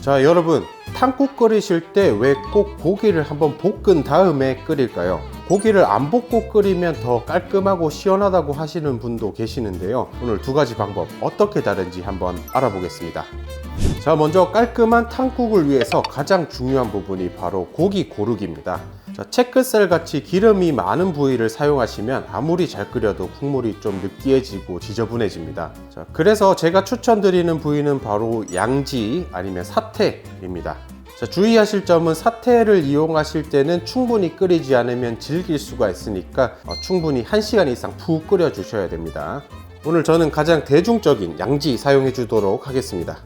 자, 여러분, 탕국 끓이실 때 왜 꼭 고기를 한번 볶은 다음에 끓일까요? 고기를 안 볶고 끓이면 더 깔끔하고 시원하다고 하시는 분도 계시는데요. 오늘 두 가지 방법 어떻게 다른지 한번 알아보겠습니다. 자, 먼저 깔끔한 탕국을 위해서 가장 중요한 부분이 바로 고기 고르기입니다. 자, 체크셀 같이 기름이 많은 부위를 사용하시면 아무리 잘 끓여도 국물이 좀 느끼해지고 지저분해집니다. 자, 그래서 제가 추천드리는 부위는 바로 양지 아니면 사태입니다. 자, 주의하실 점은 사태를 이용하실 때는 충분히 끓이지 않으면 질길 수가 있으니까 충분히 1시간 이상 푹 끓여 주셔야 됩니다. 오늘 저는 가장 대중적인 양지 사용해 주도록 하겠습니다.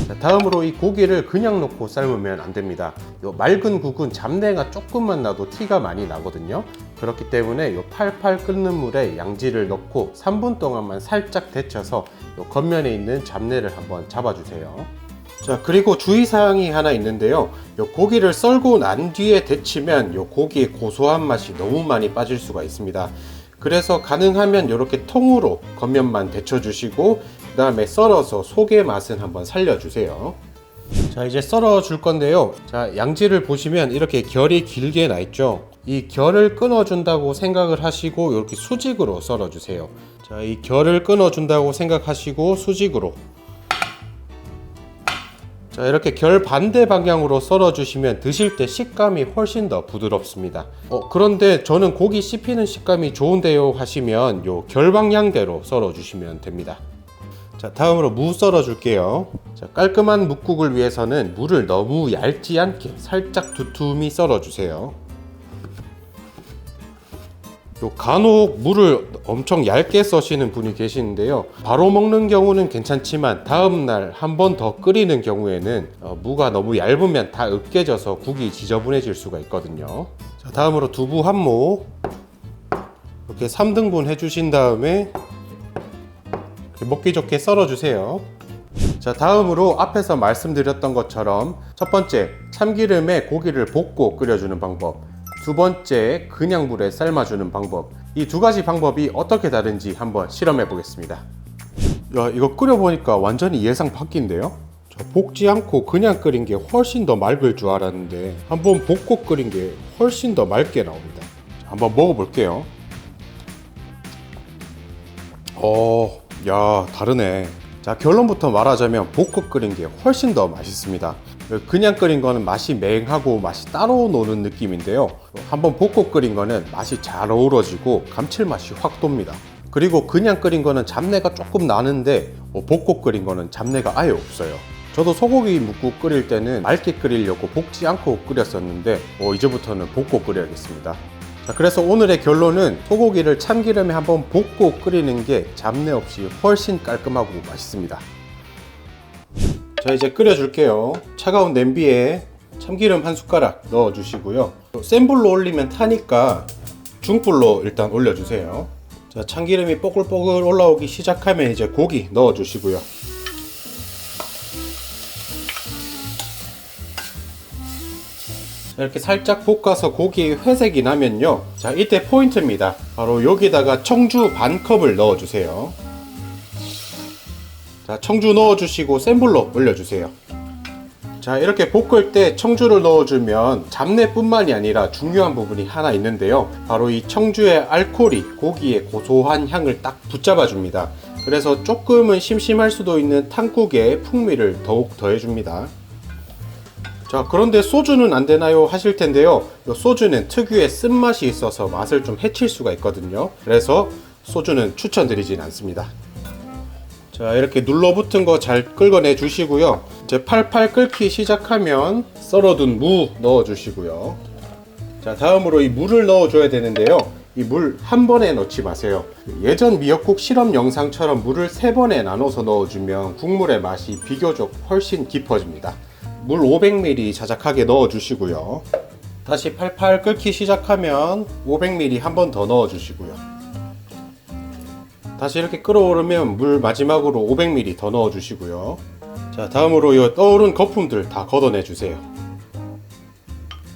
자, 다음으로 이 고기를 그냥 넣고 삶으면 안 됩니다. 요 맑은 국은 잡내가 조금만 나도 티가 많이 나거든요. 그렇기 때문에 요 팔팔 끓는 물에 양지를 넣고 3분 동안만 살짝 데쳐서 요 겉면에 있는 잡내를 한번 잡아주세요. 자, 그리고 주의사항이 하나 있는데요. 요 고기를 썰고 난 뒤에 데치면 요 고기의 고소한 맛이 너무 많이 빠질 수가 있습니다. 그래서 가능하면 이렇게 통으로 겉면만 데쳐주시고 그 다음에 썰어서 속의 맛은 한번 살려주세요. 자, 이제 썰어 줄 건데요. 자, 양지를 보시면 이렇게 결이 길게 나 있죠. 이 결을 끊어 준다고 생각을 하시고 이렇게 수직으로 썰어 주세요. 자, 이 결을 끊어 준다고 생각하시고 수직으로, 자, 이렇게 결 반대 방향으로 썰어 주시면 드실 때 식감이 훨씬 더 부드럽습니다. 그런데 저는 고기 씹히는 식감이 좋은데요 하시면 요 결 방향대로 썰어 주시면 됩니다. 자, 다음으로 무 썰어 줄게요. 자, 깔끔한 묵국을 위해서는 무를 너무 얇지 않게 살짝 두툼히 썰어 주세요. 간혹 무를 엄청 얇게 써시는 분이 계시는데요. 바로 먹는 경우는 괜찮지만 다음날 한 번 더 끓이는 경우에는 무가 너무 얇으면 다 으깨져서 국이 지저분해질 수가 있거든요. 자, 다음으로 두부 한 모 이렇게 3등분 해주신 다음에 먹기 좋게 썰어 주세요. 자, 다음으로 앞에서 말씀드렸던 것처럼 첫 번째, 참기름에 고기를 볶고 끓여주는 방법, 두 번째, 그냥 물에 삶아주는 방법, 이 두 가지 방법이 어떻게 다른지 한번 실험해 보겠습니다. 야, 이거 끓여보니까 완전히 예상 바뀐데요? 볶지 않고 그냥 끓인 게 훨씬 더 맑을 줄 알았는데 한번 볶고 끓인 게 훨씬 더 맑게 나옵니다. 자, 한번 먹어볼게요. 야, 다르네. 자, 결론부터 말하자면 볶고 끓인 게 훨씬 더 맛있습니다. 그냥 끓인 거는 맛이 맹하고 맛이 따로 노는 느낌인데요. 한번 볶고 끓인 거는 맛이 잘 어우러지고 감칠맛이 확 돕니다. 그리고 그냥 끓인 거는 잡내가 조금 나는데 볶고 끓인 거는 잡내가 아예 없어요. 저도 소고기 묵국 끓일 때는 맑게 끓이려고 볶지 않고 끓였었는데 이제부터는 볶고 끓여야겠습니다. 자, 그래서 오늘의 결론은 소고기를 참기름에 한번 볶고 끓이는 게 잡내 없이 훨씬 깔끔하고 맛있습니다. 자, 이제 끓여줄게요. 차가운 냄비에 참기름 한 숟가락 넣어주시고요. 센 불로 올리면 타니까 중불로 일단 올려주세요. 자, 참기름이 뽀글뽀글 올라오기 시작하면 이제 고기 넣어주시고요. 이렇게 살짝 볶아서 고기에 회색이 나면요, 자, 이때 포인트입니다. 바로 여기다가 청주 반 컵을 넣어주세요. 자, 청주 넣어주시고 센 불로 올려주세요. 자, 이렇게 볶을 때 청주를 넣어주면 잡내뿐만이 아니라 중요한 부분이 하나 있는데요. 바로 이 청주의 알코올이 고기의 고소한 향을 딱 붙잡아 줍니다. 그래서 조금은 심심할 수도 있는 탕국의 풍미를 더욱 더해줍니다. 자, 그런데 소주는 안 되나요 하실 텐데요. 소주는 특유의 쓴맛이 있어서 맛을 좀 해칠 수가 있거든요. 그래서 소주는 추천드리진 않습니다. 자, 이렇게 눌러붙은 거 잘 긁어내 주시고요. 이제 팔팔 끓기 시작하면 썰어둔 무 넣어 주시고요. 자, 다음으로 이 물을 넣어 줘야 되는데요. 이 물 한 번에 넣지 마세요. 예전 미역국 실험 영상처럼 물을 3번에 나눠서 넣어주면 국물의 맛이 비교적 훨씬 깊어집니다. 물 500ml 자작하게 넣어 주시고요. 다시 팔팔 끓기 시작하면 500ml 한 번 더 넣어 주시고요. 다시 이렇게 끓어오르면 물 마지막으로 500ml 더 넣어 주시고요. 자, 다음으로 이 떠오른 거품들 다 걷어내 주세요.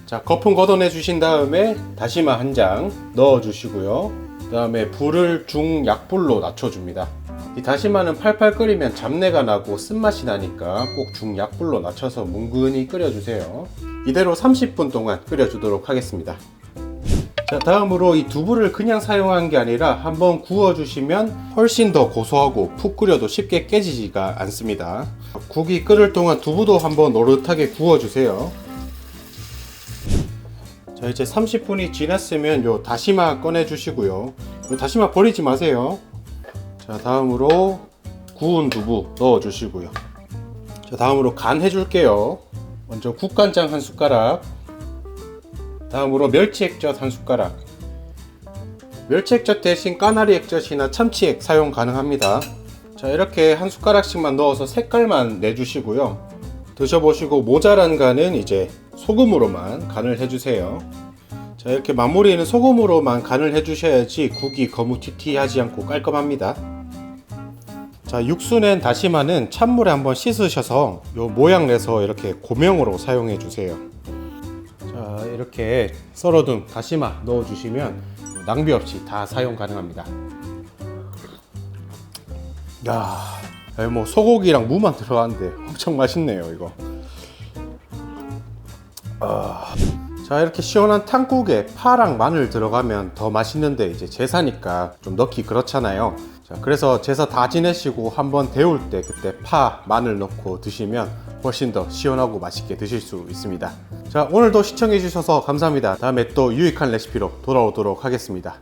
자, 거품 걷어내 주신 다음에 다시마 한 장 넣어 주시고요. 그 다음에 불을 중약불로 낮춰 줍니다. 이 다시마는 팔팔 끓이면 잡내가 나고 쓴맛이 나니까 꼭 중약불로 낮춰서 뭉근히 끓여주세요. 이대로 30분 동안 끓여주도록 하겠습니다. 자, 다음으로 이 두부를 그냥 사용한 게 아니라 한번 구워주시면 훨씬 더 고소하고 푹 끓여도 쉽게 깨지지가 않습니다. 국이 끓을 동안 두부도 한번 노릇하게 구워주세요. 자, 이제 30분이 지났으면 요 다시마 꺼내 주시고요. 요 다시마 버리지 마세요. 자, 다음으로 구운 두부 넣어 주시고요. 자, 다음으로 간 해줄게요. 먼저 국간장 한 숟가락, 다음으로 멸치 액젓 한 숟가락. 멸치 액젓 대신 까나리 액젓이나 참치액 사용 가능합니다. 자, 이렇게 한 숟가락씩만 넣어서 색깔만 내주시고요. 드셔보시고 모자란 간은 이제 소금으로만 간을 해주세요. 자, 이렇게 마무리는 소금으로만 간을 해주셔야지 국이 거무튀튀하지 않고 깔끔합니다. 자, 육수 낸 다시마는 찬물에 한번 씻으셔서 요 모양 내서 이렇게 고명으로 사용해 주세요. 자, 이렇게 썰어둔 다시마 넣어주시면 낭비 없이 다 사용 가능합니다. 야, 뭐 소고기랑 무만 들어가는데 엄청 맛있네요, 이거. 자, 이렇게 시원한 탕국에 파랑 마늘 들어가면 더 맛있는데 이제 제사니까 좀 넣기 그렇잖아요. 자, 그래서 제사 다 지내시고 한번 데울 때 그때 파, 마늘 넣고 드시면 훨씬 더 시원하고 맛있게 드실 수 있습니다. 자, 오늘도 시청해 주셔서 감사합니다. 다음에 또 유익한 레시피로 돌아오도록 하겠습니다.